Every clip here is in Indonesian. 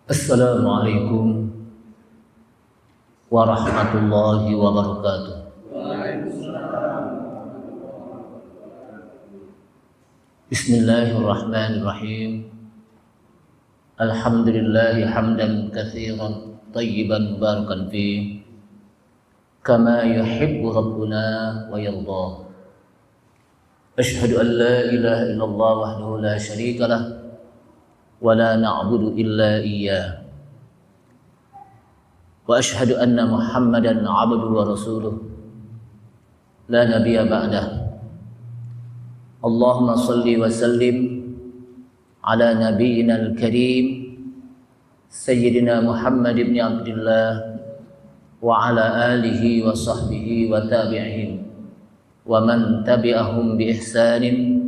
Assalamualaikum warahmatullahi wabarakatuh. Bismillahirrahmanirrahim. Alhamdulillahi hamdan katsiran tayyiban mubarakan fi kama yuhibbu rabbuna wa yarda. Asyhadu an la ilaha illallah wahdahu la syarika lah wa la na'budu illa iyyah. Wa asyhadu anna Muhammadan 'abduhu wa rasuluh la nabiyya ba'dah. Allahumma salli wa sallim ala nabiyyina al-karim sayyidina Muhammad ibn Abdullah wa ala alihi wa sahbihi wa tabi'ihim wa man tabi'ahum bi ihsanin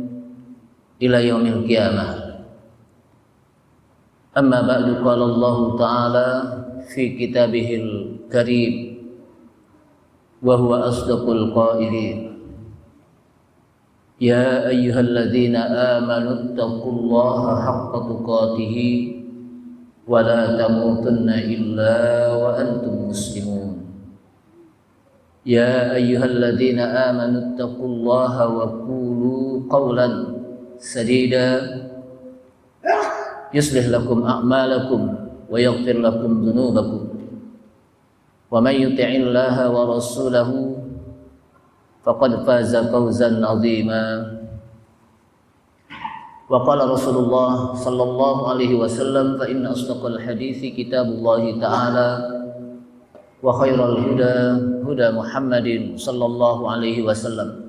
ila yaumil qiyamah. Amma ba'du, qala Allah Ta'ala fi kitabihil karim wa huwa asdaqul qailin. Ya ayyuhalladzina amanu taqullaha haqqa tuqatih wa la tamutunna illa wa antum muslimun. Ya ayyuhalladzina amanu taqullaha wa qulu qawlan sadida yuslih lakum a'malakum wa yaghfir lakum dhunubakum wa man yuti'illaha wa rasulahu faqad faza fawzan 'azima. Wa qala Rasulullah sallallahu alaihi wasallam fa inna asdaqal hadithi kitabullahi ta'ala wa khairal huda huda Muhammadin sallallahu alaihi wasallam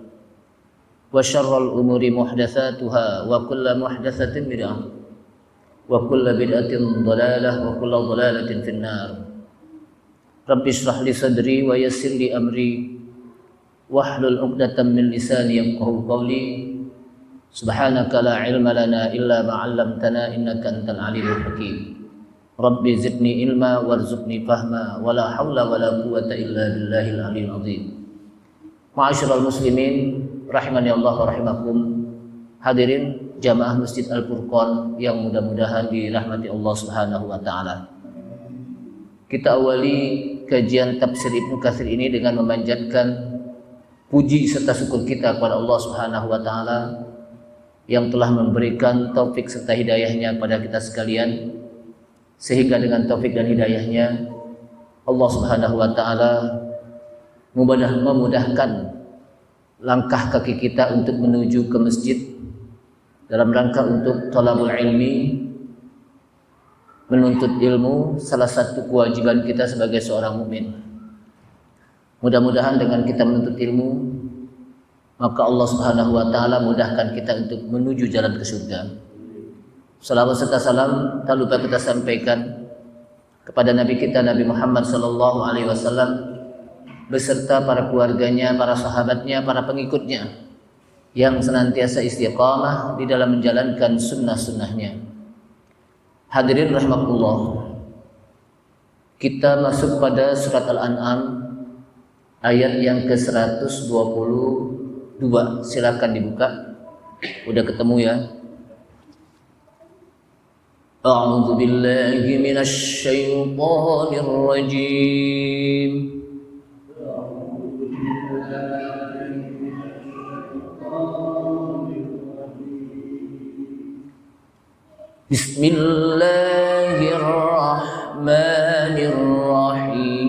wa syarrul umuri muhdatsatuha wa kullu muhdatsatin bid'ah wa kullu bid'atin dhalalah wa kullu dhalalatin finnar. Rabbi shrah li sadri wa yassir li amri wahlul 'uqdatam min lisani yafqahu qawli. Subhanaka la ilma lana illa ma 'allamtana innaka antal alimul hakim. Rabbi zidni ilma warzuqni fahma wa la haula wa la quwwata illa billahil aliyyil azim. Ma'asyiral muslimin rahimani Allah wa rahimakum. Hadirin jamaah Masjid Al-Furqan yang mudah-mudahan dirahmati Allah Subhanahu wa taala. Kita awali kajian tafsir Ibnu Katsir ini dengan memanjatkan puji serta syukur kita kepada Allah Subhanahu wa taala yang telah memberikan taufik serta hidayahnya pada kita sekalian, sehingga dengan taufik dan hidayahnya Allah Subhanahu wa taala memudahkan langkah kaki kita untuk menuju ke masjid dalam rangka untuk thalabul ilmi, menuntut ilmu, salah satu kewajiban kita sebagai seorang mukmin. Mudah-mudahan dengan kita menuntut ilmu, maka Allah Subhanahu wa taala mudahkan kita untuk menuju jalan ke surga. Salawat serta salam tak lupa kita sampaikan kepada Nabi kita Nabi Muhammad sallallahu alaihi wasallam beserta para keluarganya, para sahabatnya, para pengikutnya yang senantiasa istiqamah di dalam menjalankan sunnah-sunnahnya. Hadirin rahimakumullah, kita masuk pada surat Al-An'am ayat yang ke-122. Silakan dibuka. Udah ketemu ya? A'udzu billahi minasy syaithanir rajim. Bismillahirrahmanirrahim.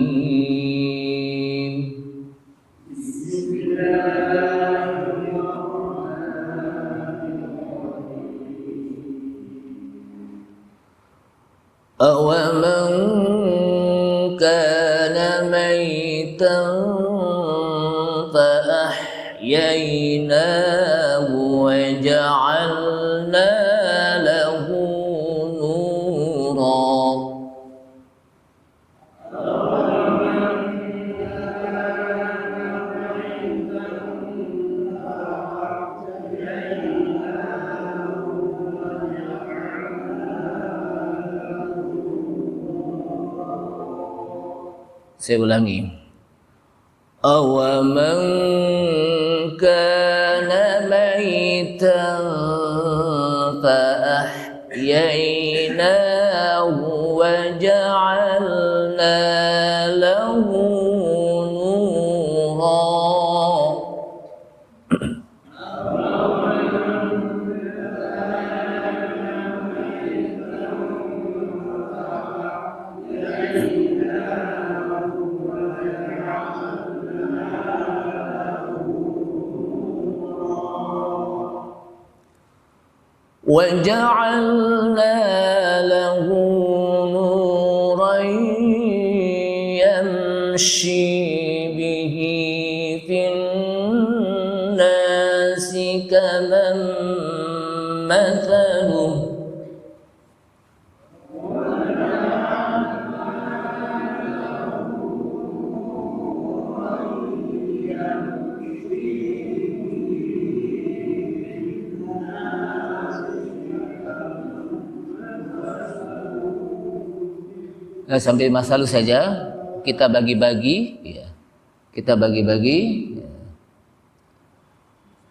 Awaman kana maytan fa ahyaynahu wa ja'alna lahu nuran. Saya ulangi. Awaman kana maitan fa ahyaynahu wa وجعلنا له نورا وجعلنا له نورا يمشي به في الناس كمن مثله sambil masalah saja kita bagi-bagi ya. Kita bagi-bagi ya.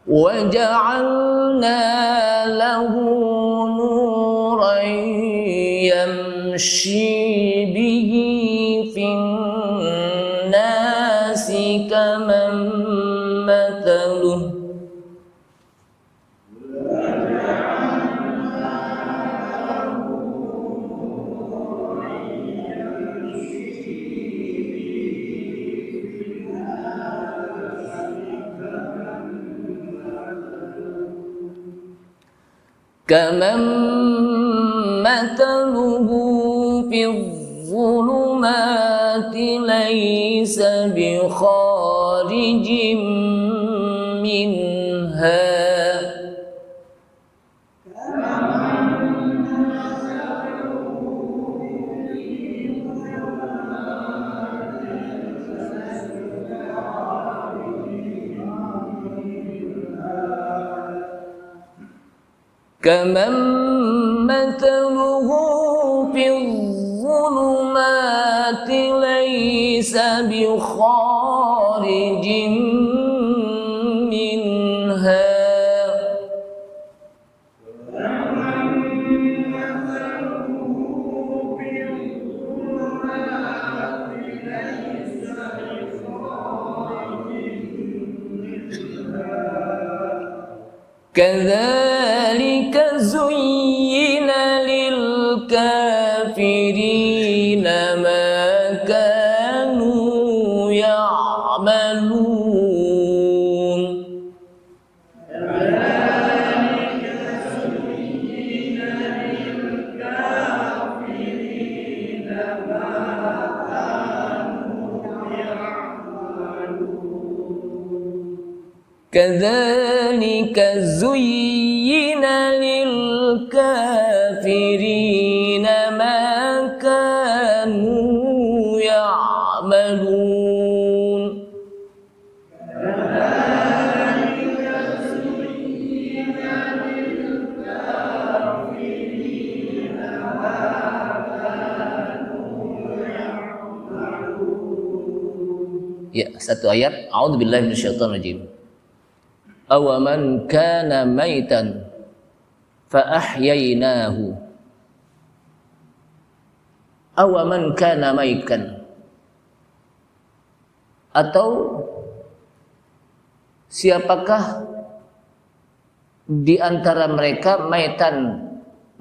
Wa ja'alna lahu nuran yamshi bihi fin nasi kaman mathaluh كمن مثله في الظلمات ليس بخارج منها كمن مثله في الظلمات ليس بخارج منها كذلك زين للكافرين ما كانوا يعملون كذلك زين للكافرين ما كانوا يعملون Ya, satu ayat. A'udzubillahi minasyaitonirrajim. Awaman kana maitan fa ahyainahu. Awaman kana maitan. Atau siapakah di antara mereka maitan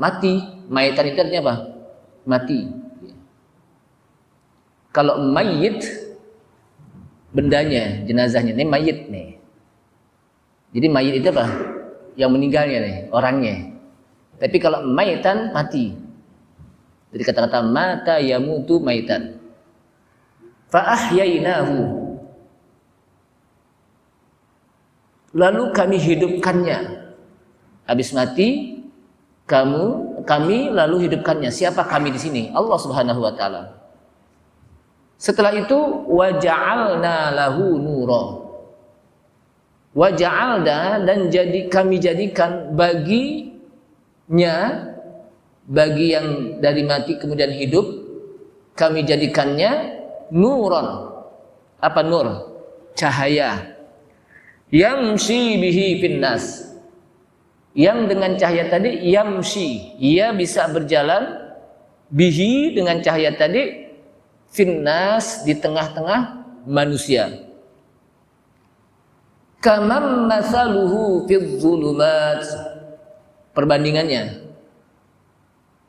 mati? Maitan itu artinya apa? Mati. Kalau mayit bendanya, jenazahnya, ini mayit nih. Jadi mayit itu apa? Yang meninggalnya nih, orangnya. Tapi kalau maitan mati. Jadi kata-kata mata yamutu maitan. Fa ahyainahu. Lalu kami hidupkannya. Habis mati, kami lalu hidupkannya. Siapa kami di sini? Allah Subhanahu wa taala. Setelah itu waja'alna lahu nura. Waja'alna dan kami jadikan baginya, bagi yang dari mati kemudian hidup, kami jadikannya nuran. Apa nur? Cahaya. Yamshi bihi finnas. Yang dengan cahaya tadi yamshi, ia bisa berjalan bihi dengan cahaya tadi finnas di tengah-tengah manusia. Kamam masaluhu fidz zulumat, perbandingannya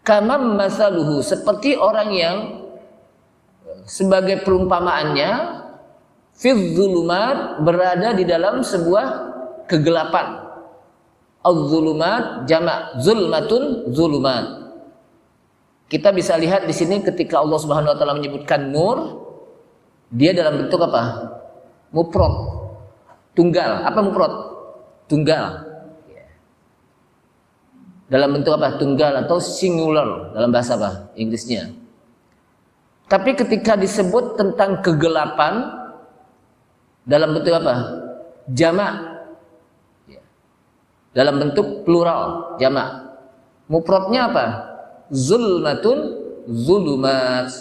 kamam masaluhu seperti orang yang sebagai perumpamaannya fidz zulumat berada di dalam sebuah kegelapan. Az-zulumat jamak zulmatun zulumat. Kita bisa lihat di sini ketika Allah Subhanahu wa taala menyebutkan nur, dia dalam bentuk apa? Mufrad. Tunggal. Apa mufrad? Tunggal. Dalam bentuk apa? Tunggal atau singular dalam bahasa apa? Inggrisnya. Tapi ketika disebut tentang kegelapan dalam bentuk apa? Jamak. Dalam bentuk plural, jamak. Mufradnya apa? Zulmatun zulumat.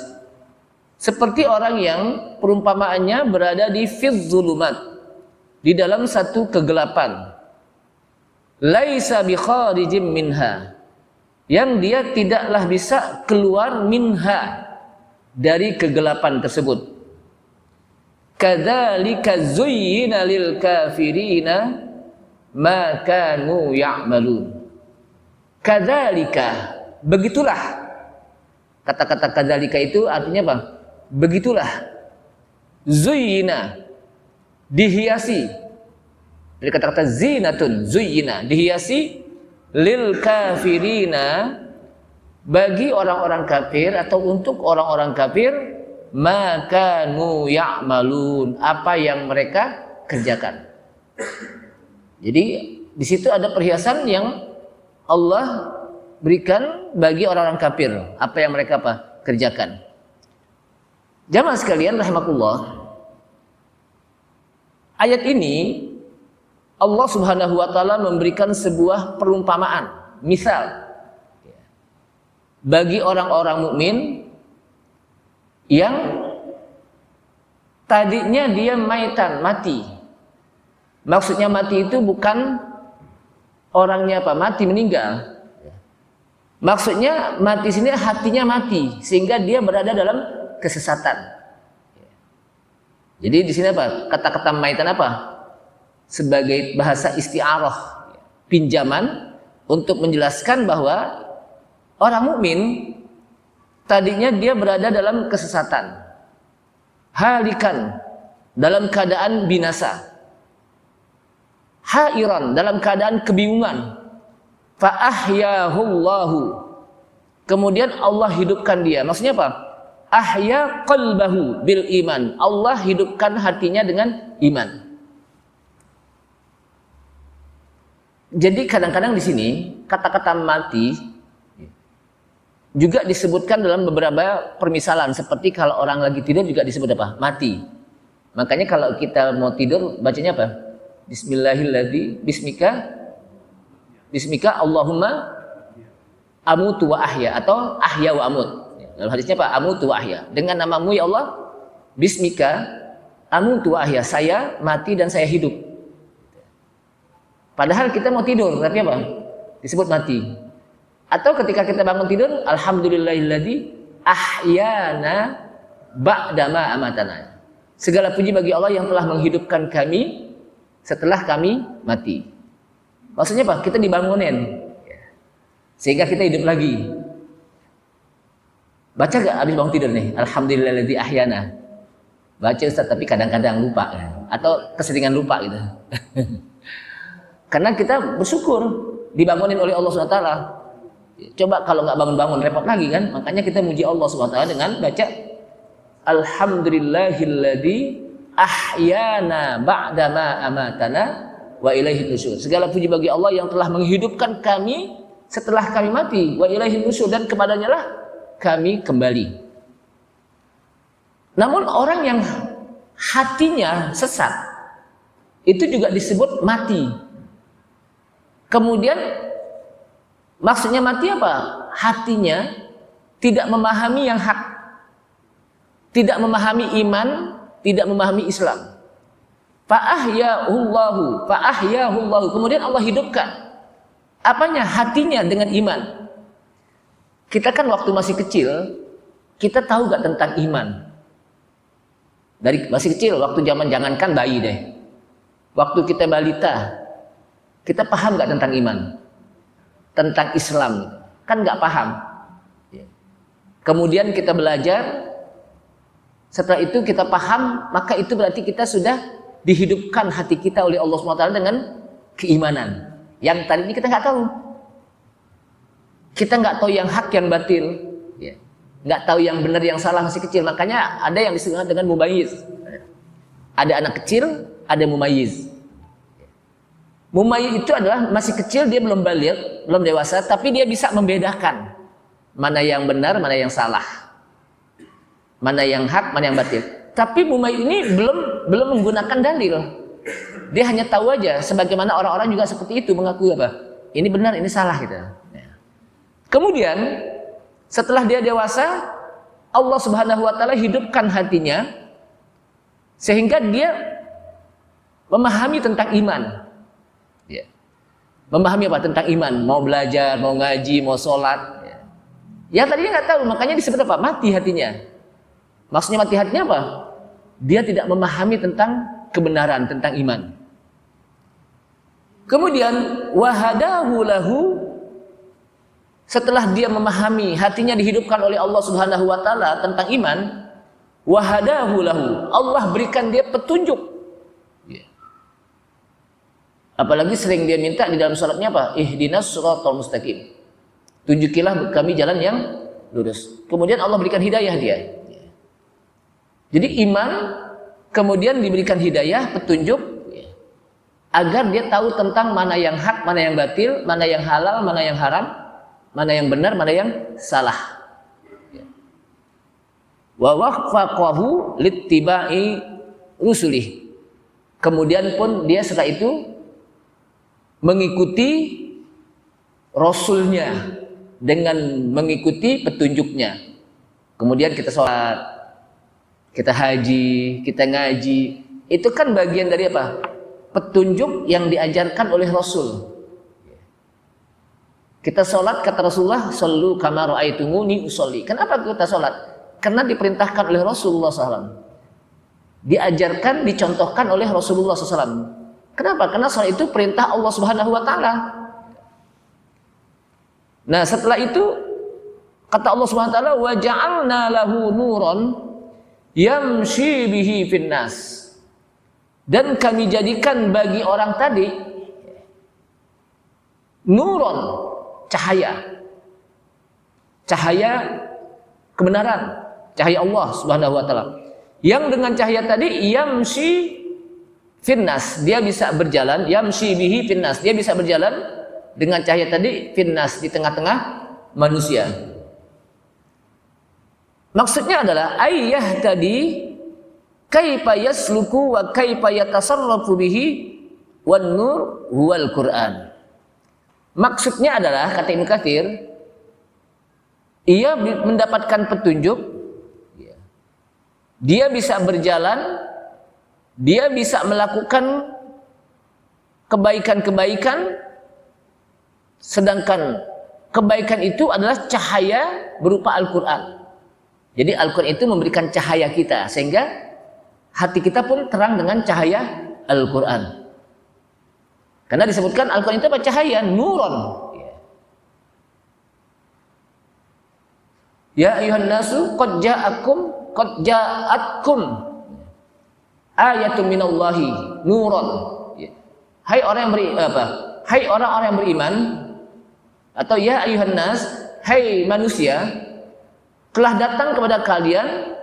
Seperti orang yang perumpamaannya berada di fidz zulumat, di dalam satu kegelapan. Laisa bi kharijim minha, yang dia tidaklah bisa keluar minha, dari kegelapan tersebut. Kadzalika zuyyina lil kafirina ma kanu ya'malun. Kadzalika, begitulah. Kata-kata kadzalika itu artinya apa? Begitulah. Zuyyina, dihiasi. Dari kata-kata zinatun, zuyyina, dihiasi lil kafirina, bagi orang-orang kafir atau untuk orang-orang kafir, ma kanu ya'malun, apa yang mereka kerjakan. Jadi di situ ada perhiasan yang Allah berikan bagi orang-orang kafir, apa yang mereka kerjakan. Jamaah sekalian rahimakumullah, ayat ini Allah Subhanahu wa taala memberikan sebuah perumpamaan, misal bagi orang-orang mukmin yang tadinya dia maitan, mati. Maksudnya mati itu bukan orangnya mati meninggal. Maksudnya mati sini hatinya mati sehingga dia berada dalam kesesatan. Jadi di sini kata-kata maitan sebagai bahasa isti'arah, pinjaman untuk menjelaskan bahwa orang mukmin tadinya dia berada dalam kesesatan, halikan, dalam keadaan binasa, hairan, dalam keadaan kebingungan. Fa ahyahullahu, kemudian Allah hidupkan dia. Maksudnya apa? Ahya qalbahu bil iman, Allah hidupkan hatinya dengan iman. Jadi kadang-kadang di sini kata-kata mati juga disebutkan dalam beberapa permisalan, seperti kalau orang lagi tidur juga disebut mati. Makanya kalau kita mau tidur bacanya Bismillahirrahmanirrahim, bismika Allahumma amutu wa ahya, atau ahya wa amut. Dalam hadisnya amutu wa ahya, dengan namamu ya Allah, bismika amutu wa ahya, saya mati dan saya hidup. Padahal kita mau tidur tapi disebut mati. Atau ketika kita bangun tidur, alhamdulillahilladzi ahyana ba'dama amatana, segala puji bagi Allah yang telah menghidupkan kami setelah kami mati. Maksudnya kita dibangunin sehingga kita hidup lagi. Baca gak habis bangun tidur nih, alhamdulillahilladzi ahyana? Baca Ustaz, tapi kadang-kadang lupa atau keseringan lupa gitu. Karena kita bersyukur dibangunin oleh Allah SWT. Coba kalau nggak bangun-bangun repot lagi kan. Makanya kita muji Allah SWT dengan baca alhamdulillahilladzi ahyana ba'dama amatana wa ilaihin nusyur. Segala puji bagi Allah yang telah menghidupkan kami setelah kami mati, wa ilaihin nusyur, dan kepadanya lah kami kembali. Namun orang yang hatinya sesat itu juga disebut mati. Kemudian maksudnya mati hatinya tidak memahami yang hak, tidak memahami iman, tidak memahami Islam. Fa'ahyahullahu, kemudian Allah hidupkan apanya? Hatinya dengan iman. Kita kan waktu masih kecil, kita tahu gak tentang iman? Dari masih kecil, waktu jangankan bayi deh. Waktu kita balita, kita paham gak tentang iman? Tentang Islam? Kan gak paham. Kemudian kita belajar, setelah itu kita paham, maka itu berarti kita sudah dihidupkan hati kita oleh Allah SWT dengan keimanan. Yang tadi ini kita nggak tahu. Kita nggak tahu yang hak, yang batil, nggak tahu yang benar, yang salah, masih kecil. Makanya ada yang disebut dengan mumayyiz. Ada anak kecil, ada mumayyiz. Mumayyiz itu adalah masih kecil, dia belum baligh, belum dewasa, tapi dia bisa membedakan mana yang benar, mana yang salah, mana yang hak, mana yang batil. Tapi mumayyiz ini belum menggunakan dalil. Dia hanya tahu aja, sebagaimana orang-orang juga seperti itu, mengaku apa? Ini benar, ini salah gitu. Kemudian setelah dia dewasa, Allah Subhanahu wa taala hidupkan hatinya sehingga dia memahami tentang iman. Memahami apa tentang iman, mau belajar, mau ngaji, mau sholat. Yang tadinya nggak tahu, makanya disebut apa? Mati hatinya. Maksudnya mati hatinya apa? Dia tidak memahami tentang kebenaran, tentang iman. Kemudian wahadahu lahu, setelah dia memahami, hatinya dihidupkan oleh Allah Subhanahu wa taala tentang iman, wahadahu lahu, Allah berikan dia petunjuk. Apalagi sering dia minta di dalam salatnya apa? Ihdinas shiratal mustaqim. Tunjukilah kami jalan yang lurus. Kemudian Allah berikan hidayah dia. Jadi iman, kemudian diberikan hidayah, petunjuk, agar dia tahu tentang mana yang hak, mana yang batil, mana yang halal, mana yang haram, mana yang benar, mana yang salah. Wa waffaqahu littiba'i rusulih. Kemudian pun dia setelah itu mengikuti Rasulnya dengan mengikuti petunjuknya. Kemudian kita sholat, kita haji, kita ngaji. Itu kan bagian dari apa? Petunjuk yang diajarkan oleh Rasul. Kita sholat, kata Rasulullah, sallu kama ra'aitumuni usolli. Kenapa kita sholat? Karena diperintahkan oleh Rasulullah SAW. Diajarkan, dicontohkan oleh Rasulullah SAW. Kenapa? Karena sholat itu perintah Allah Subhanahu wa taala. Nah, setelah itu kata Allah Subhanahu wa taala, wa ja'alna lahu nuran yamshi bihi finnas. Dan kami jadikan bagi orang tadi nuron, cahaya. Cahaya kebenaran, cahaya Allah Subhanahu wa taala. Yang dengan cahaya tadi yamshi finnas, dia bisa berjalan, yamshi bihi finnas, dia bisa berjalan dengan cahaya tadi finnas, di tengah-tengah manusia. Maksudnya adalah ayah tadi kaifa yasluku wa kaifa yatasarrafu bihi wan nur huwal Quran. Maksudnya adalah, kata Ibnu Katsir, ia mendapatkan petunjuk, dia bisa berjalan, dia bisa melakukan kebaikan-kebaikan, sedangkan kebaikan itu adalah cahaya berupa Al-Quran. Jadi Al-Quran itu memberikan cahaya kita, sehingga hati kita pun terang dengan cahaya Al-Quran. Karena disebutkan Al-Quran itu apa? Cahaya, nuron. Ya ayuhan nasu qad ja'atkum ayatun minallahi nuron. Hai orang yang Hai orang-orang yang beriman, atau ya ayuhan nas, hai manusia, telah datang kepada kalian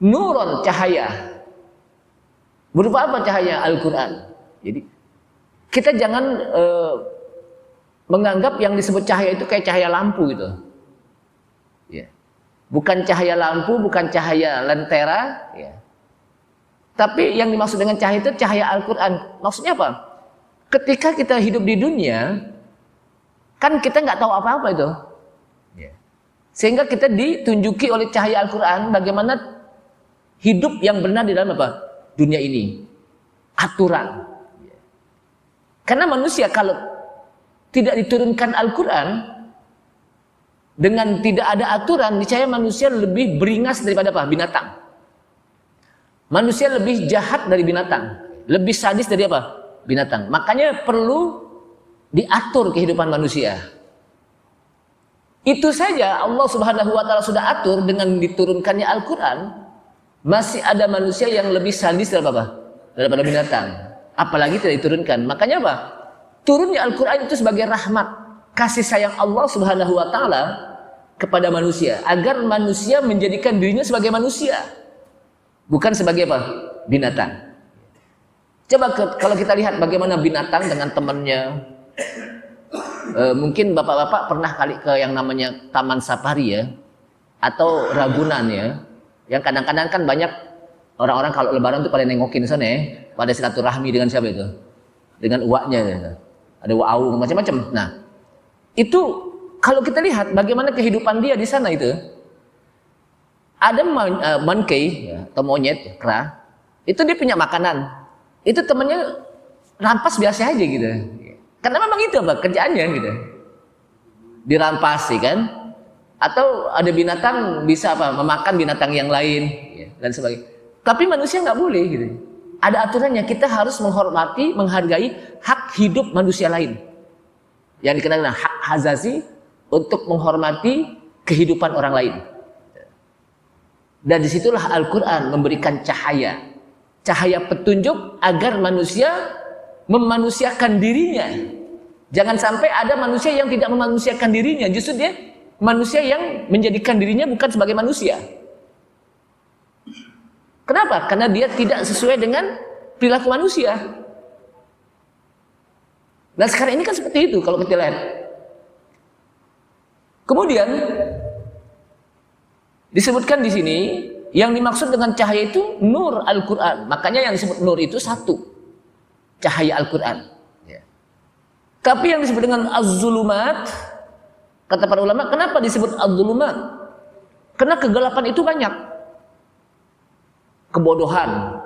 nuron, cahaya. Berupa apa cahaya? Al-Quran. Jadi kita jangan menganggap yang disebut cahaya itu kayak cahaya lampu gitu. Bukan cahaya lampu, bukan cahaya lentera, tapi yang dimaksud dengan cahaya itu cahaya Al-Quran. Maksudnya apa? Ketika kita hidup di dunia, kan kita nggak tahu apa-apa itu. Sehingga kita ditunjuki oleh cahaya Al-Quran bagaimana hidup yang benar di dalam apa? Dunia ini. Aturan. Karena manusia kalau tidak diturunkan Al-Quran, Dengan tidak ada aturan, niscaya manusia lebih beringas daripada apa? Binatang. Manusia lebih jahat dari binatang, lebih sadis dari apa? Binatang. Makanya perlu diatur kehidupan manusia. Itu saja Allah Subhanahu wa taala sudah atur dengan diturunkannya Al-Qur'an. Masih ada manusia yang lebih sadis daripada binatang. Apalagi tidak diturunkan. Makanya apa? Turunnya Al-Qur'an itu sebagai rahmat, kasih sayang Allah Subhanahu wa taala kepada manusia, agar manusia menjadikan dirinya sebagai manusia, bukan sebagai apa? Binatang. Coba kalau kita lihat bagaimana binatang dengan temannya. Mungkin bapak-bapak pernah kali ke yang namanya Taman Safari ya, atau Ragunan ya, yang kadang-kadang kan banyak orang-orang kalau lebaran tuh pada nengokin sana ya, pada silaturahmi dengan siapa itu? Dengan uaknya ya. Ada wa'au macam-macam. Nah, itu kalau kita lihat bagaimana kehidupan dia di sana itu, ada monkey ya, atau monyet, kera, itu dia punya makanan, itu temannya rampas biasa aja gitu, karena memang itu apa kerjaannya gitu, dirampasi kan, atau ada binatang bisa apa memakan binatang yang lain ya, dan sebagainya. Tapi manusia nggak boleh gitu. Ada aturannya, kita harus menghormati, menghargai hak hidup manusia lain. Yang dikenal dengan hak hazazi, untuk menghormati kehidupan orang lain. Dan disitulah Al-Quran memberikan cahaya. Cahaya petunjuk agar manusia memanusiakan dirinya. Jangan sampai ada manusia yang tidak memanusiakan dirinya. Justru dia manusia yang menjadikan dirinya bukan sebagai manusia. Kenapa? Karena dia tidak sesuai dengan perilaku manusia. Nah sekarang ini kan seperti itu kalau kita lihat. Kemudian disebutkan di sini yang dimaksud dengan cahaya itu nur Al-Quran. Makanya yang disebut nur itu satu, cahaya Al-Quran. Ya. Tapi yang disebut dengan az-zulumat, kata para ulama, kenapa disebut az-zulumat? Karena kegelapan itu banyak. Kebodohan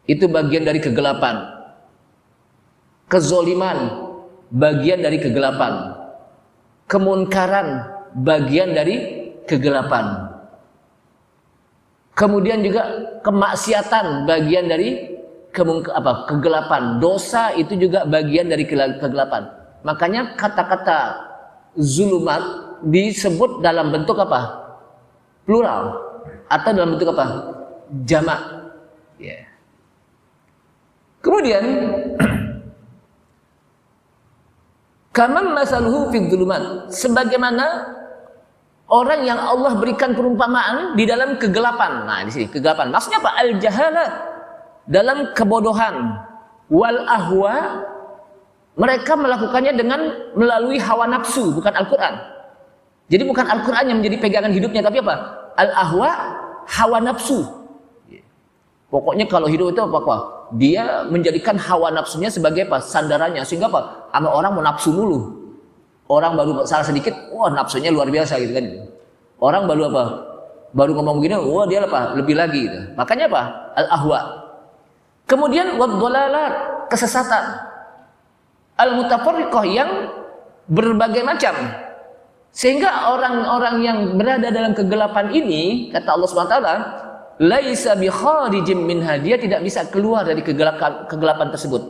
itu bagian dari kegelapan. Kezoliman bagian dari kegelapan. Kemunkaran bagian dari kegelapan. Kemudian juga kemaksiatan bagian dari kegelapan. Dosa itu juga bagian dari kegelapan. Makanya kata-kata zulumat disebut dalam bentuk apa? Plural atau dalam bentuk apa? Jamak. Yeah. Kemudian kaman masaluhu fid dzulumat, sebagaimana orang yang Allah berikan perumpamaan di dalam kegelapan. Nah, di sini kegelapan. Maksudnya apa? Al-jahalah, dalam kebodohan. Wal ahwa, mereka melakukannya dengan melalui hawa nafsu, bukan Al-Qur'an. Jadi bukan Al-Qur'an yang menjadi pegangan hidupnya, tapi apa? Al-ahwa, hawa nafsu. Pokoknya kalau hidup itu apa? Dia menjadikan hawa nafsunya sebagai apa? Sandarannya, sehingga apa? Sama orang mau nafsu mulu. Orang baru salah sedikit, wah nafsunya luar biasa gitu kan. Orang baru apa? Baru ngomong begini, wah dia apa? Lebih lagi gitu. Makanya apa? Al-ahwa. Kemudian wad-dhalalat, kesesatan. Al-mutafarriqah, yang berbagai macam. Sehingga orang-orang yang berada dalam kegelapan ini, kata Allah Subhanahu wa taala, laisa bi kharijim minha, dia tidak bisa keluar dari kegelapan tersebut.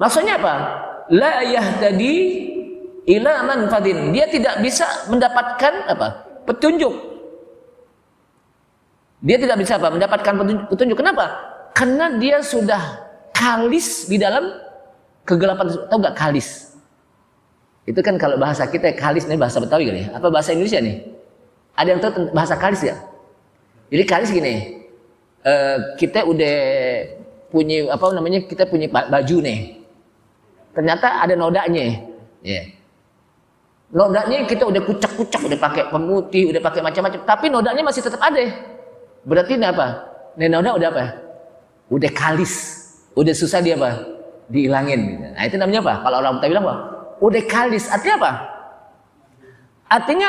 Maksudnya apa? La yahtadi ila manfadin, dia tidak bisa mendapatkan apa? Petunjuk. Dia tidak bisa apa? Mendapatkan petunjuk. Kenapa? Karena dia sudah kalis di dalam kegelapan tersebut. Tahu nggak kalis? Itu kan kalau bahasa kita kalis, ini bahasa Betawi kali ya? Apa bahasa Indonesia nih? Ada yang tahu bahasa kalis ya? Jadi kalis gini, kita udah punya apa namanya, kita punya baju nih, ternyata ada nodanya, ya. Nodanya kita udah kucek-kucek, udah pakai pemutih, udah pakai macam-macam, tapi nodanya masih tetap ada. Berarti ini apa? Nih noda udah apa? Udah kalis, udah susah dia apa? Dihilangin. Nah itu namanya apa? Kalau orang kita bilang apa? Udah kalis, artinya apa? Artinya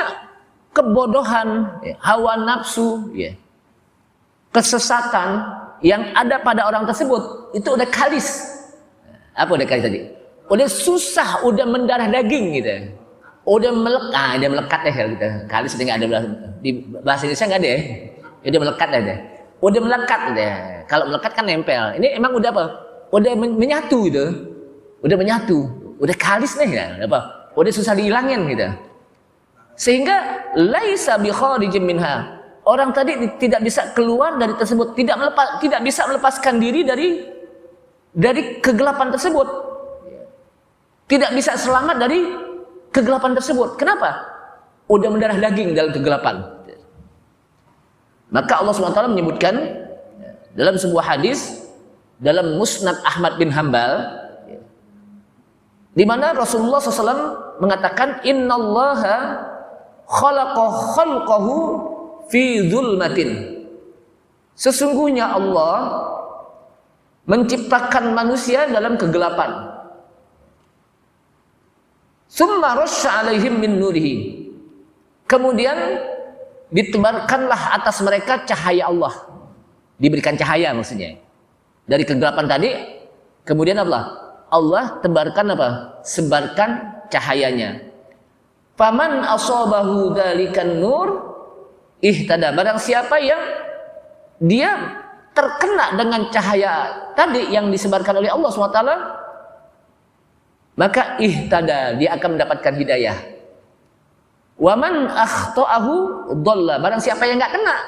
kebodohan, hawa nafsu, ya. Kesesatan yang ada pada orang tersebut itu udah kalis. Apa udah kalis tadi? Udah susah, udah mendarah daging gitu. Udah melekat, dia melekat deh kalau kita. Kali sedang ada di bahasa Indonesia nggak ada ya. Udah melekat deh. Udah melekat deh. Kalau melekat kan nempel. Ini emang udah apa? Udah menyatu gitu. Udah menyatu. Udah kalis nih ya. Apa? Udah susah dihilangin gitu. Sehingga laisa bi kharijin minha. Orang tadi tidak bisa keluar dari tersebut, tidak bisa melepaskan diri dari kegelapan tersebut. Tidak bisa selamat dari kegelapan tersebut. Kenapa? Udah mendarah daging dalam kegelapan. Maka Allah SWT menyebutkan dalam sebuah hadis dalam Musnad Ahmad bin Hambal, di mana Rasulullah SAW mengatakan innallaha khalaqa khalqahu fi dzulmatin. Sesungguhnya Allah menciptakan manusia dalam kegelapan. Summa rasya alaihim min nurihi. Kemudian ditebarkanlah atas mereka cahaya Allah. Diberikan cahaya maksudnya. Dari kegelapan tadi, kemudian Allah tebarkan apa? Sebarkan cahayanya. Faman asabahu dzalikan nur ihtada. Barang siapa yang dia terkena dengan cahaya tadi yang disebarkan oleh Allah SWT, maka ihtada, dia akan mendapatkan hidayah. Waman akhta'ahu dhalla. Barang siapa yang enggak kena,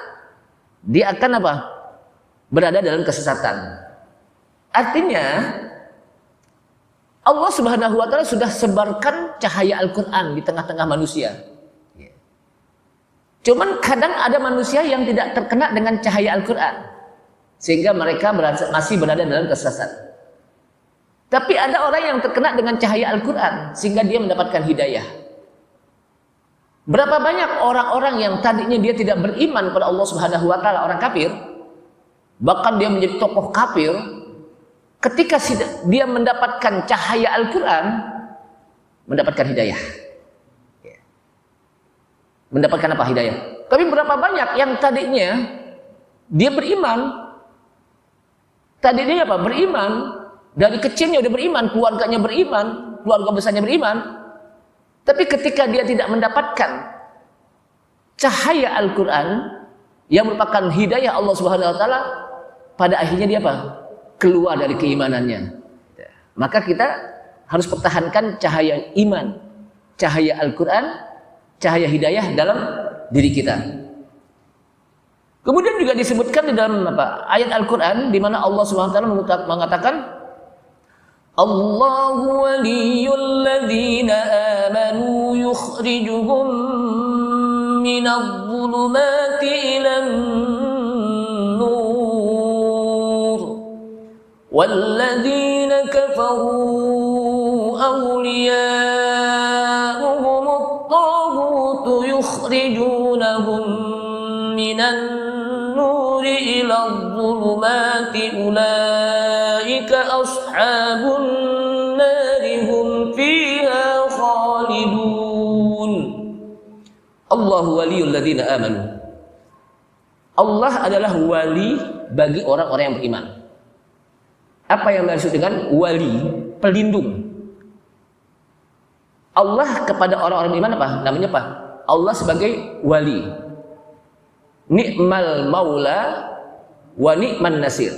dia akan apa? Berada dalam kesesatan. Artinya Allah Subhanahu wa taala sudah sebarkan cahaya Al-Qur'an di tengah-tengah manusia. Cuman kadang ada manusia yang tidak terkena dengan cahaya Al-Qur'an, sehingga mereka masih berada dalam kesesatan. Tapi ada orang yang terkena dengan cahaya Al-Quran sehingga dia mendapatkan hidayah. Berapa banyak orang-orang yang tadinya dia tidak beriman kepada Allah Subhanahu wa taala, orang kafir, bahkan dia menjadi tokoh kafir, ketika dia mendapatkan cahaya Al-Quran, mendapatkan hidayah. Mendapatkan apa? Hidayah. Tapi berapa banyak yang tadinya dia beriman, tadinya apa? Beriman. Dari kecilnya udah beriman, keluarganya beriman, keluarga besarnya beriman. Tapi ketika dia tidak mendapatkan cahaya Al-Quran yang merupakan hidayah Allah Subhanahu wa taala, pada akhirnya dia apa? Keluar dari keimanannya. Maka kita harus pertahankan cahaya iman, cahaya Al-Quran, cahaya hidayah dalam diri kita. Kemudian juga disebutkan di dalam ayat Al-Quran di mana Allah Subhanahu wa taala mengatakan Allahu waliyul ladzina amanu yukhrijuhum minadh dhulumati ilan nur walladzina kafaru awliya'uhumut taghutu yukhrijunahum minan nuri iladh dhulumati ulaika ashabun nari hum fiha khalidun. Allahu waliyul ladzina amanu. Allah adalah wali bagi orang-orang yang beriman. Apa yang dimaksud dengan wali? Pelindung. Allah kepada orang-orang beriman apa? Namanya apa? Allah sebagai wali. Ni'mal maula wa ni'man nasir.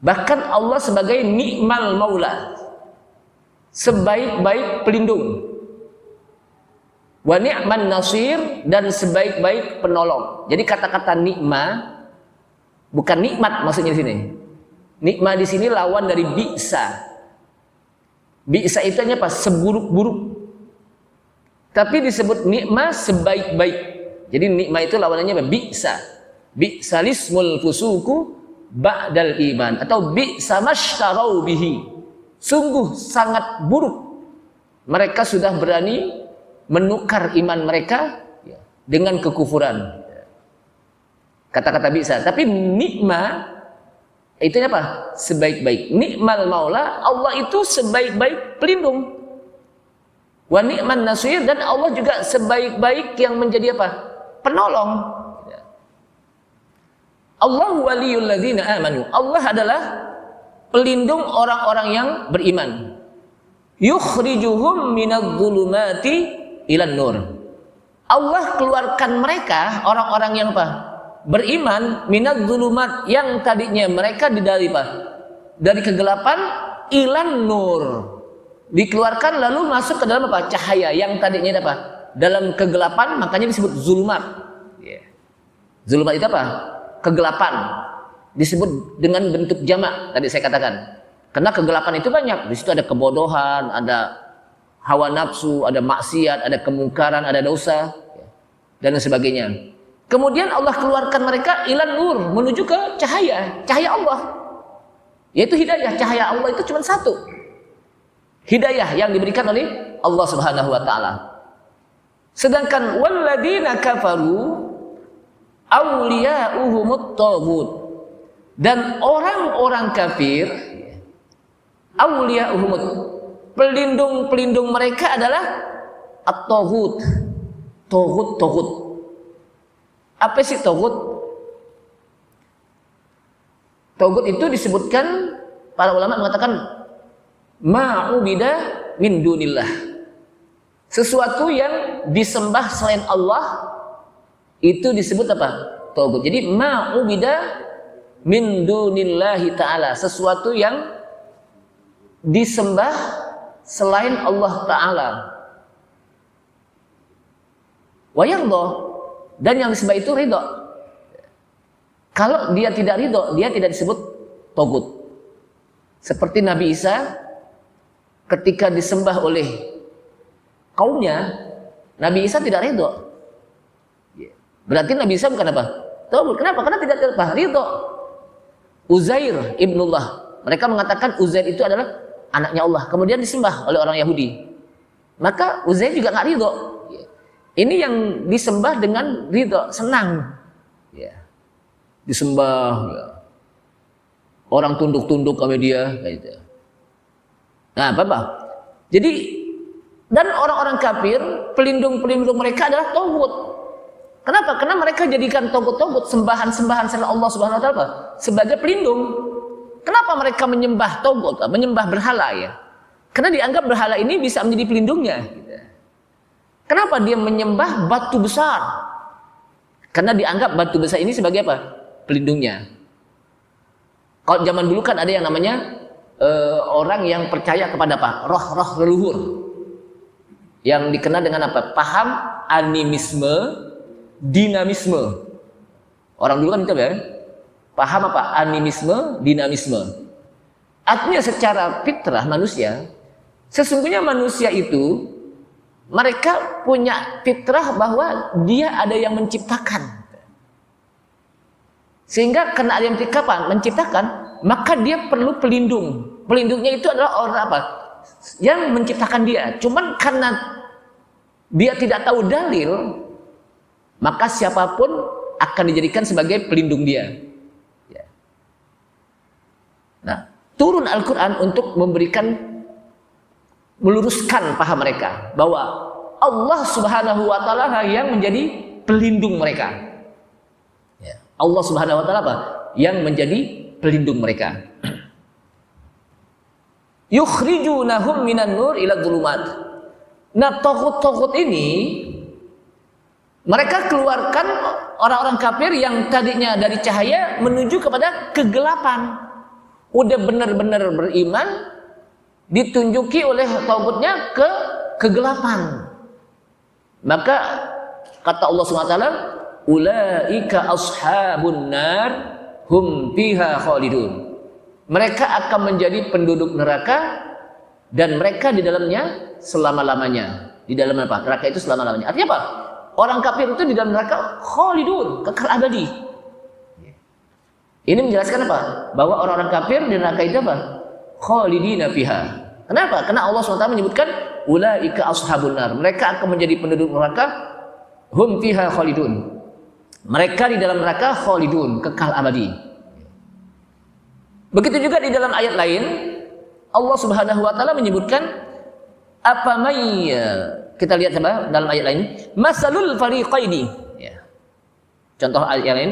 Bahkan Allah sebagai ni'mal maula, sebaik-baik pelindung. Wa ni'man nasir, dan sebaik-baik penolong. Jadi kata-kata nikma bukan nikmat maksudnya di sini. Nikma di sini lawan dari bi'sa. Bi'sa itu hanya apa? Seburuk-buruk. Tapi disebut nikma sebaik-baik. Jadi nikma itu lawanannya apa? Bi'sa. Bi'salismul fusuku ba'dal iman, atau bi'sa masytarau bihi. Sungguh sangat buruk mereka sudah berani menukar iman mereka dengan kekufuran. Kata-kata bi'sa. Tapi nikma itu apa? Sebaik-baik. Ni'mal maula, Allah itu sebaik-baik pelindung. Wa ni'man nasir, dan Allah juga sebaik-baik yang menjadi apa? Penolong. Allah waliyul ladzina amanu. Allah adalah pelindung orang-orang yang beriman. yukhrijuhum minadh-dhulumati ilan nur. Allah keluarkan mereka, orang-orang yang apa? Beriman, minadh-dhulumat, yang tadinya mereka dari apa? Dari kegelapan ilan nur. Dikeluarkan lalu masuk ke dalam apa? Cahaya, yang tadinya apa? Dalam kegelapan, makanya disebut zulumat. Zulumat itu apa? Kegelapan. Disebut dengan bentuk jamak, tadi saya katakan. Karena kegelapan itu banyak. Di situ ada kebodohan, ada hawa nafsu, ada maksiat, ada kemungkaran, ada dosa, dan sebagainya. Kemudian Allah keluarkan mereka ilan nur, menuju ke cahaya, cahaya Allah. Yaitu hidayah. Cahaya Allah itu cuma satu. Hidayah yang diberikan oleh Allah Subhanahu wa taala. Sedangkan walladzina kafaru awliya'uhumut taghut. Dan orang-orang kafir, awliya'uhumut, pelindung-pelindung mereka adalah at-taghut. Taghut. Apa sih taghut? Taghut itu disebutkan, para ulama mengatakan ma'ubida min dunillah. Sesuatu yang disembah selain Allah itu disebut apa? Taghut. Jadi ma'ubida min dunillahi ta'ala, sesuatu yang disembah selain Allah Ta'ala. Wa yardha, dan yang disembah itu ridho. Kalau dia tidak ridho, dia tidak disebut taghut. Seperti Nabi Isa ketika disembah oleh kaumnya, Nabi Isa tidak ridho. Berarti Nabi Isa bukan apa? Taghut. Kenapa? Karena tidak ridho. Uzair ibnullah, mereka mengatakan Uzair itu adalah anaknya Allah, kemudian disembah oleh orang Yahudi. Maka Uzair juga nggak ridho. Ini yang disembah dengan ridho, senang. Disembah, orang tunduk-tunduk sama dia, gitu. Nah, apa? Jadi, dan orang-orang kafir, pelindung-pelindung mereka adalah taghut. Kenapa? Karena mereka jadikan taghut-taghut, sembahan-sembahan selain Allah Subhanahu wa taala sebagai pelindung. Kenapa mereka menyembah taghut, menyembah berhala ya? Karena dianggap berhala ini bisa menjadi pelindungnya. Kenapa dia menyembah batu besar? Karena dianggap batu besar ini sebagai apa? Pelindungnya. Kalau zaman dulu kan ada yang namanya orang yang percaya kepada apa? Roh-roh leluhur. Yang dikenal dengan apa? Paham animisme, dinamisme. Orang dulu kan itu ya. Paham apa? Animisme, dinamisme. Artinya secara fitrah manusia, sesungguhnya manusia itu mereka punya fitrah bahwa dia ada yang menciptakan. Sehingga karena ada yang menciptakan, maka dia perlu pelindung. Pelindungnya itu adalah orang apa? Yang menciptakan dia. Cuman karena dia tidak tahu dalil, maka siapapun akan dijadikan sebagai pelindung dia. Nah, turun Al-Quran untuk meluruskan paham mereka bahwa Allah Subhanahu wa taala yang menjadi pelindung mereka. Allah Subhanahu wa taala apa? Yang menjadi pelindung mereka. Yukhrijunahum minan nur ila dhulumat. Nah, taghut-taghut ini mereka keluarkan orang-orang kafir yang tadinya dari cahaya menuju kepada kegelapan. Udah benar-benar beriman, ditunjuki oleh taghutnya ke kegelapan. Maka kata Allah SWT, ulaika ashabun nar hum fiha khalidun. Mereka akan menjadi penduduk neraka dan mereka di dalamnya selama-lamanya. Di dalam apa? Neraka itu selama-lamanya. Artinya apa? Orang kafir itu di dalam neraka khalidun, kekal abadi. Ini menjelaskan apa? Bahwa orang-orang kafir di neraka itu apa? Khalidina fiha. Kenapa? Karena Allah SWT menyebutkan ulaika ashabun nar. Mereka akan menjadi penduduk neraka, hum fiha khalidun. Mereka di dalam neraka khalidun, kekal abadi. Begitu juga di dalam ayat lain Allah Subhanahu wa taala menyebutkan apa may, kita lihat coba dalam ayat lain, masalul fariqaini. Contoh ayat lain,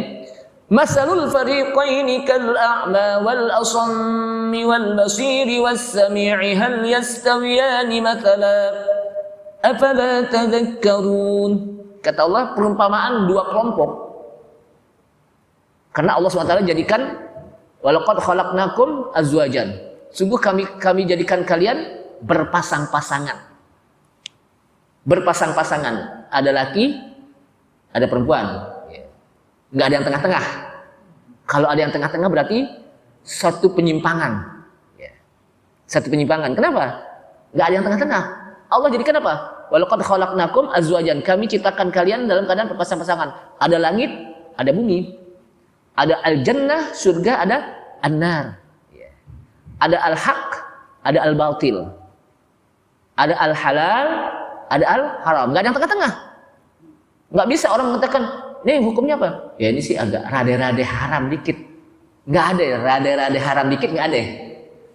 Masalul fariqaini kal a'ma wal asammi wal basiri was sami'i hal yastawiyani mathala afala tadhakkarun. Kata Allah, perumpamaan dua kelompok. Karena Allah SWT jadikan walaqad khalaqnakum azwajan. Sungguh kami jadikan kalian berpasang-pasangan. Berpasang-pasangan. Ada laki, ada perempuan. Nggak ada yang tengah-tengah. Kalau ada yang tengah-tengah berarti satu penyimpangan. Satu penyimpangan. Kenapa? Nggak ada yang tengah-tengah. Allah jadikan apa? Walaqad khalaqnakum azwajan. Kami ciptakan kalian dalam keadaan berpasang-pasangan. Ada langit, ada bumi. Ada al-jannah, surga, ada an-nar. Ada al-haq, ada al-batil. Ada al-halal, ada al-haram. Nggak ada yang tengah-tengah. Nggak bisa orang mengatakan, nih hukumnya apa? Ya ini sih agak rada-rada haram dikit. Nggak ada ya, rada-rada haram dikit nggak ada.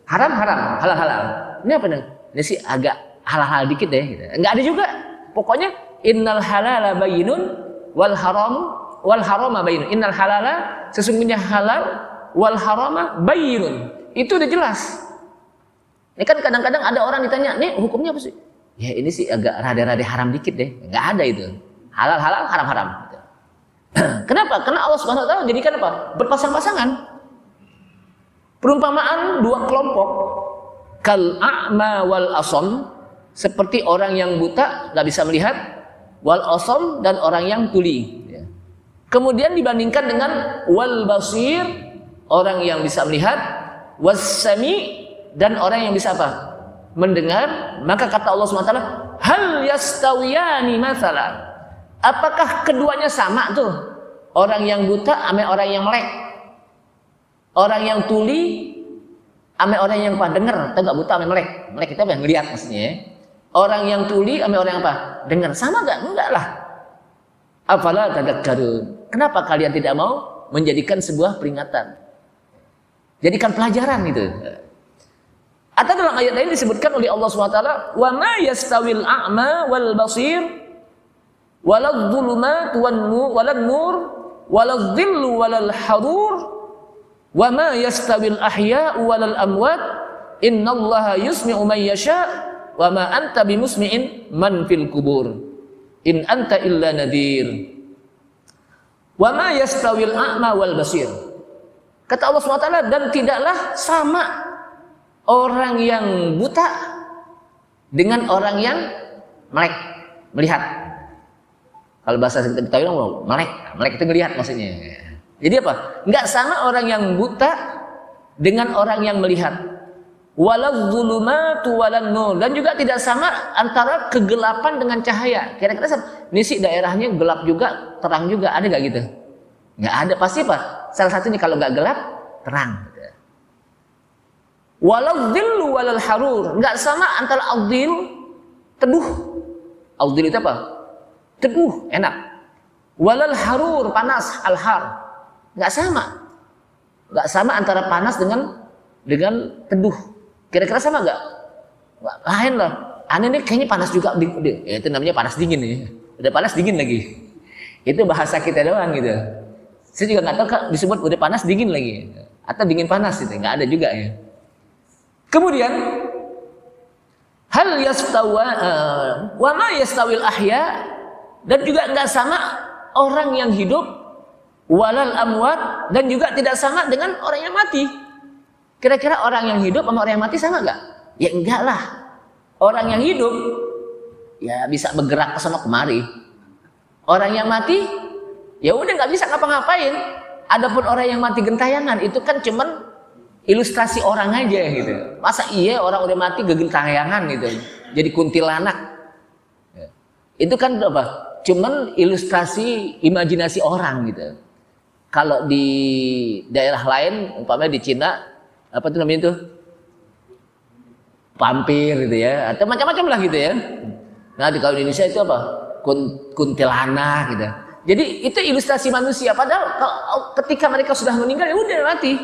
Haram, halal. Ini apa nih? Ini sih agak halal dikit deh. Nggak ada juga. Pokoknya innal halala bayyinun wal harama bayyinun. Innal halala sesungguhnya halal wal harama bayyinun. Itu udah jelas. Ini kan kadang-kadang ada orang ditanya, nih hukumnya apa sih? Ya ini sih agak rada-rada haram dikit deh. Nggak ada itu. Halal, haram. Kenapa? Karena Allah Subhanahu wa taala jadikan apa? Berpasang-pasangan. Perumpamaan dua kelompok, kal a'ma wal asam, seperti orang yang buta nggak bisa melihat, wal asam, dan orang yang tuli. Kemudian dibandingkan dengan wal basir, orang yang bisa melihat, was sami, dan orang yang bisa apa? Mendengar. Maka kata Allah Subhanahu wa taala, hal yastawiyani mathala. Apakah keduanya sama tuh? Orang yang buta sama orang yang melek. Orang yang tuli sama orang yang apa? Dengar. Atau enggak buta sama melek? Melek itu apa? Yang ngelihat maksudnya ya. Orang yang tuli sama orang yang apa? Dengar. Sama enggak? Enggak lah. Afala tadakkarun. Kenapa kalian tidak mau menjadikan sebuah peringatan? Jadikan pelajaran gitu. Atau dalam ayat lain disebutkan oleh Allah SWT, wa ma yastawil a'ma wal basir walal dhulumat walan nur walal dhillu walal harur wa ma yastawil ahya'u walal amwat innallaha yusmi'u man yasha' wa ma anta bimusmi'in man fil kubur in anta illa nadhir. Wa ma yastawil a'ma wal basir. Kata Allah SWT, dan tidaklah sama orang yang buta dengan orang yang melek, melihat. Kalau bahasa kita ketahui melek itu melihat maksudnya. Jadi apa? Enggak sama orang yang buta dengan orang yang melihat. Walal zulumatu walan nur, dan juga tidak sama antara kegelapan dengan cahaya. Kira-kira ini sih daerahnya gelap juga, terang juga, ada enggak gitu? Enggak ada, pasti apa? Salah satunya kalau enggak gelap, terang. Walal dhillu walal harur, enggak sama antara al-dhil, teduh. Al-dhil itu apa? Teduh, enak. Walal harur, panas, al-har. Enggak sama. Enggak sama antara panas dengan teduh. Kira-kira sama enggak? Lain lah. Aneh nih kayaknya panas juga. Ya, itu namanya panas dingin nih. Udah panas dingin lagi. Itu bahasa kita doang gitu. Saya juga nggak tahu kak disebut udah panas dingin lagi atau dingin panas gitu. Nggak ada juga ya. Kemudian hal yastawa wa ma yastawil ahya, dan juga enggak sama orang yang hidup walal amwat, dan juga tidak sama dengan orang yang mati. Kira-kira orang yang hidup sama orang yang mati sama enggak? Ya enggak lah. Orang yang hidup ya bisa bergerak ke sana kemari. Orang yang mati ya udah nggak bisa ngapa-ngapain. Adapun orang yang mati gentayangan itu kan cuman ilustrasi orang aja gitu. Masa iya orang udah mati gentayangan gitu, jadi kuntilanak. Itu kan apa? Cuman ilustrasi imajinasi orang gitu. Kalau di daerah lain, umpamanya di Cina, apa tuh namanya tuh? Vampir gitu ya, atau macam-macam lah gitu ya. Nah di kalau Indonesia itu apa? Kuntilanak gitu. Jadi itu ilustrasi manusia. Padahal ketika mereka sudah meninggal ya udah mati.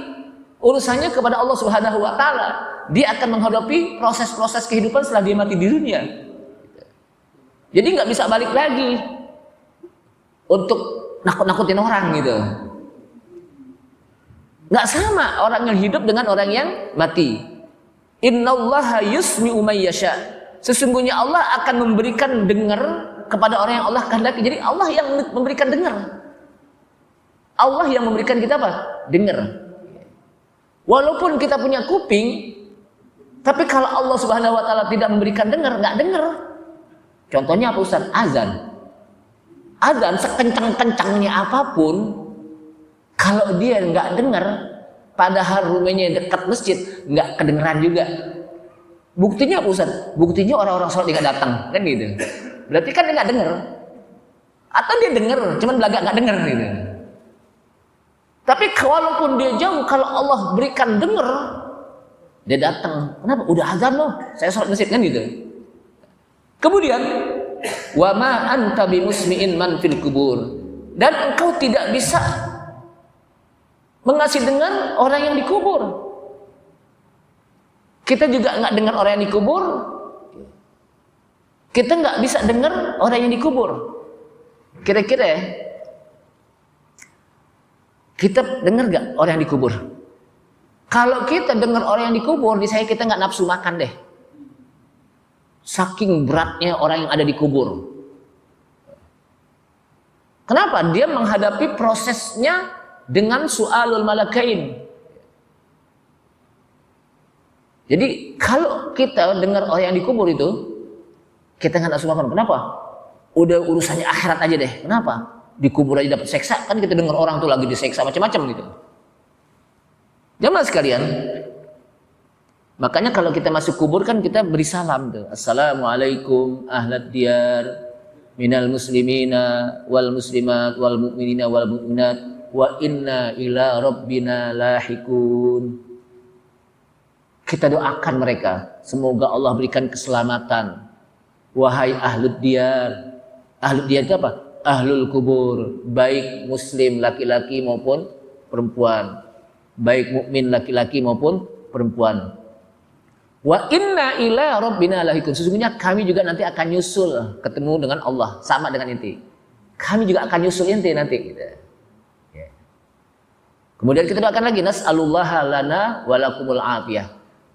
Urusannya kepada Allah Subhanahu wa taala. Dia akan menghadapi proses-proses kehidupan setelah dia mati di dunia. Jadi nggak bisa balik lagi untuk nakut-nakutin orang gitu. Nggak sama orang yang hidup dengan orang yang mati. Innallaha yusmi'u may yasha. Sesungguhnya Allah akan memberikan dengar kepada orang yang Allah kehendaki. Jadi Allah yang memberikan dengar. Allah yang memberikan kita apa? Dengar. Walaupun kita punya kuping, tapi kalau Allah Subhanahu wa taala tidak memberikan dengar, nggak dengar. Contohnya apa Ustaz? Azan. Azan sekencang-kencangnya apapun, kalau dia nggak dengar, padahal rumahnya dekat masjid, nggak kedengeran juga. Buktinya apa Ustaz? Buktinya orang-orang sholat nggak datang, kan gitu. Berarti kan dia nggak dengar. Atau dia dengar, cuman belagak nggak dengar gitu. Tapi walaupun dia jauh, kalau Allah berikan dengar, dia datang. Kenapa? Udah azan loh, saya sholat masjid kan gitu. Kemudian, wa ma anta bimusmi'in man fil kubur. Dan engkau tidak bisa mengasih dengar orang yang dikubur. Kita juga nggak dengar orang yang dikubur. Kita nggak bisa dengar orang yang dikubur. Kira-kira ya, kita dengar nggak orang yang dikubur? Kalau kita dengar orang yang dikubur, di saya kita nggak nafsu makan deh. Saking beratnya orang yang ada di kubur. Kenapa? Dia menghadapi prosesnya dengan su'alul malakain. Jadi kalau kita dengar orang yang dikubur itu, kita nggak nafsu makan. Kenapa? Udah urusannya akhirat aja deh. Kenapa? Dikubur aja dapat seksa. Kan kita dengar orang tuh lagi diseksa macam-macam gitu. Jamaah sekalian, makanya kalau kita masuk kubur kan kita beri salam tuh. Assalamualaikum ahlad diyar minal muslimina wal muslimat wal mu'minina wal mu'minat wa inna ila rabbina lahikun. Kita doakan mereka, semoga Allah berikan keselamatan. Wahai ahlud diyar. Ahlud diyar itu apa? Ahlul kubur, baik muslim laki-laki maupun perempuan. Baik mukmin laki-laki maupun perempuan. Wa inna ila rabbina lahikun. Sesungguhnya kami juga nanti akan nyusul ketemu dengan Allah, sama dengan inti. Kami juga akan nyusul inti nanti gitu. Ya. Kemudian kita doakan lagi, nas'alullaha lana wa lakumul afiyah.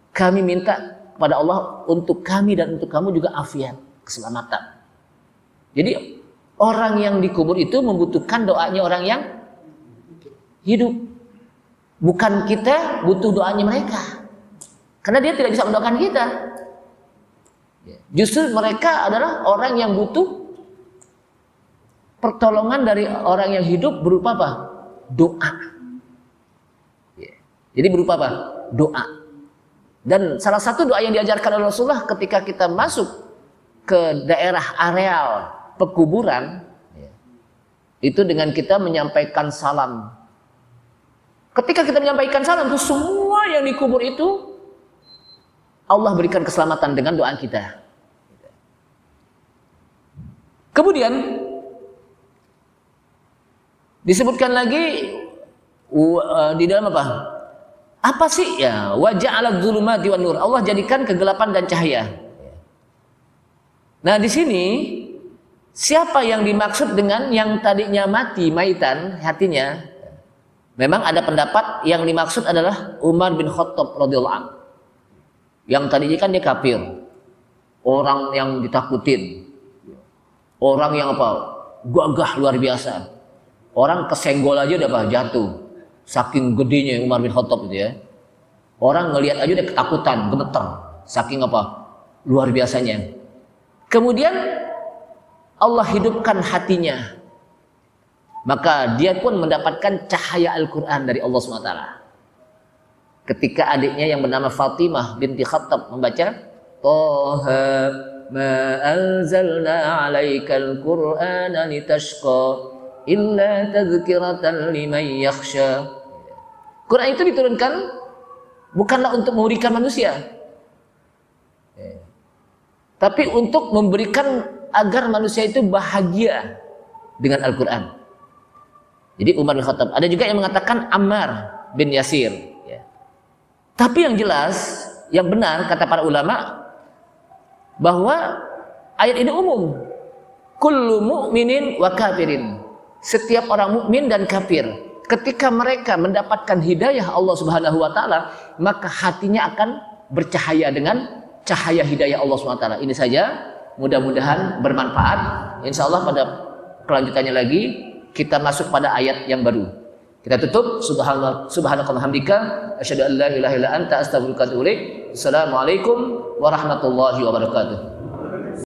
Kami minta kepada Allah untuk kami dan untuk kamu juga afiat, keselamatan. Jadi orang yang dikubur itu membutuhkan doanya orang yang hidup. Bukan kita butuh doanya mereka. Karena dia tidak bisa mendoakan kita. Justru mereka adalah orang yang butuh pertolongan dari orang yang hidup berupa apa? Doa. Jadi berupa apa? Doa. Dan salah satu doa yang diajarkan oleh Rasulullah ketika kita masuk ke daerah areal pekuburan, itu dengan kita menyampaikan salam. Ketika kita menyampaikan salam itu, semua yang dikubur itu Allah berikan keselamatan dengan doa kita. Kemudian disebutkan lagi di dalam apa? Apa sih ya? Wa ja'ala dzulumati wan nur. Allah jadikan kegelapan dan cahaya. Nah, di sini siapa yang dimaksud dengan yang tadinya mati, maitan hatinya? Memang ada pendapat yang dimaksud adalah Umar bin Khattab radhiyallahu anhu. Yang tadinya kan dia kafir. Orang yang ditakutin. Orang yang apa? Gagah luar biasa. Orang kesenggol aja udah apa? Jatuh. Saking gedenya Umar bin Khattab itu ya. Orang ngelihat aja udah ketakutan, gemeter. Saking apa? Luar biasanya. Kemudian Allah hidupkan hatinya. Maka dia pun mendapatkan cahaya Al-Quran dari Allah SWT. Ketika adiknya yang bernama Fatimah binti Khattab membaca Toha ma anzalna alaikal Qur'ana litashqa illa tadhkiratan liman yakhsha. Quran itu diturunkan bukanlah untuk merugikan manusia, tapi untuk memberikan agar manusia itu bahagia dengan Al-Quran. Jadi Umar bin Khattab. Ada juga yang mengatakan Ammar bin Yasir. Ya. Tapi yang jelas, yang benar kata para ulama, bahwa ayat ini umum. Kullu mu'minin wa kafirin. Setiap orang mukmin dan kafir. ketika mereka mendapatkan hidayah Allah Subhanahu wa taala, maka hatinya akan bercahaya dengan cahaya hidayah Allah Subhanahu wa taala. Ini saja, mudah-mudahan bermanfaat. Insyaallah pada kelanjutannya lagi kita masuk pada ayat yang baru. Kita tutup. Subhanakallahumma hamdika asyhadu an la ilaha illa anta astaghfiruka wa atubu ilaik. Assalamualaikum warahmatullahi wabarakatuh.